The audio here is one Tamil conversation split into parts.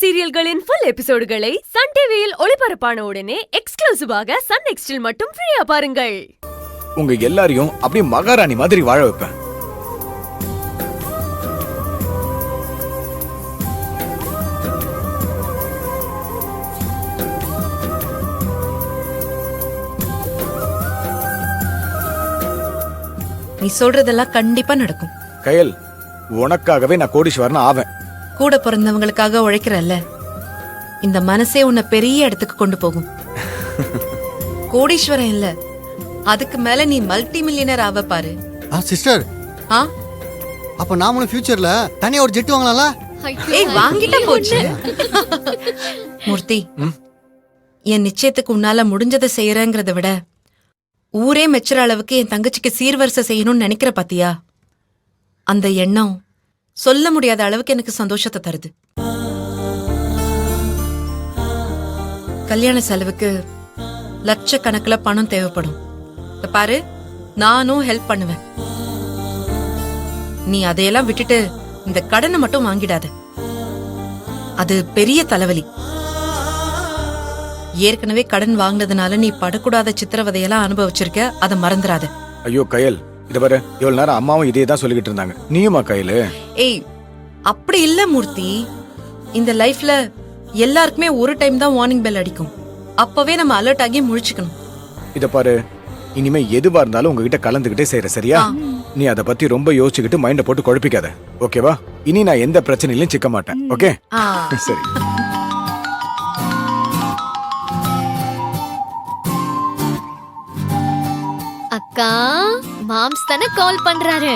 சீரியல்களின் ஃபுல் எபிசோடுகளை சன் டிவியில் ஒளிபரப்பான உடனே எக்ஸ்க்ளூசிவாக சன் நெக்ஸ்டில் மட்டும் ஃப்ரீயா பாருங்கள். உங்க எல்லாரையும் அப்படியே மகாராணி மாதிரி வாழ வைப்பேன். நீ சொல்றதெல்லாம் கண்டிப்பா நடக்கும். கயல், உனக்காகவே நான் கோடீஸ்வரன் ஆவேன். கூட பிறந்தவங்களுக்காக உழைக்கிறல்ல, இந்த மனசே உன்னை பெரிய இடத்துக்கு கொண்டு போகும். கோடீஸ்வரன் இல்ல, அதுக்கு மேல நீ மல்டி மில்லியனர் ஆவ பாரு. சிஸ்டர், ஆ அப்ப நாமளும் ஃபியூச்சர்ல தனியா ஒரு ஜெட் வாங்கலாம்ல? ஏய், வாங்கிட்டா போச்சு. மூர்த்தி, என் நிச்சயத்துக்கு உன்னால முடிஞ்சதை செய்யறேங்கிறத விட ஊரே மெச்சுற அளவுக்கு என் தங்கச்சிக்கு சீர்வரிசை செய்யணும்னு நினைக்கிற பாத்தியா? அந்த எண்ணம் சொல்ல முடியாத அளவுக்கு எனக்கு சந்தோஷத்தை தருது. கல்யாண செலவுக்கு லட்சக்கணக்குல பணம் தேவைப்படும். பாரு, நானும் ஹெல்ப் பண்ணுவேன். நீ அதையெல்லாம் விட்டுட்டு இந்த கடனை மட்டும் வாங்கிடாத. அது பெரிய தலைவலி. ஏற்கனவே கடன் வாங்கினதுனால நீ படக்கூடாத சித்திரவதையெல்லாம் அனுபவிச்சிருக்க, அதை மறந்துடாத. ஐயோ கயல், இத வர இவ்வளவு நேரம் அம்மாவும் இதே தான் சொல்லிக்கிட்டு இருந்தாங்க. நீயுமா கயலு? ஏய், அப்படி இல்ல மூர்த்தி. இந்த லைஃப்ல எல்லாருக்குமே ஒரு டைம் தான் வார்னிங் பெல் அடிக்கும். அப்பவே நம்ம அலர்ட் ஆகி முழிச்சுக்கணும். இத பாரு, இனிமே எதுவா இருந்தாலும் உங்ககிட்ட கலந்துகிட்டே செய்யற, சரியா? நீ அத பத்தி ரொம்ப யோசிச்சுக்கிட்டு மைண்ட போட்டு குழப்பிக்காத, ஓகேவா? இனி நான் எந்த பிரச்சனையிலும் சிக்க மாட்டேன், ஓகே? சரி. அக்கா, மாம்ஸ் தானே கால் பண்றாரு.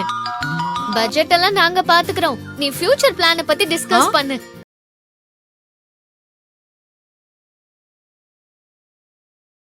பட்ஜெட் எல்லாம் நாங்க பாத்துக்கிறோம். நீ ஃபியூச்சர் பிளான பத்தி டிஸ்கஸ் பண்ணு.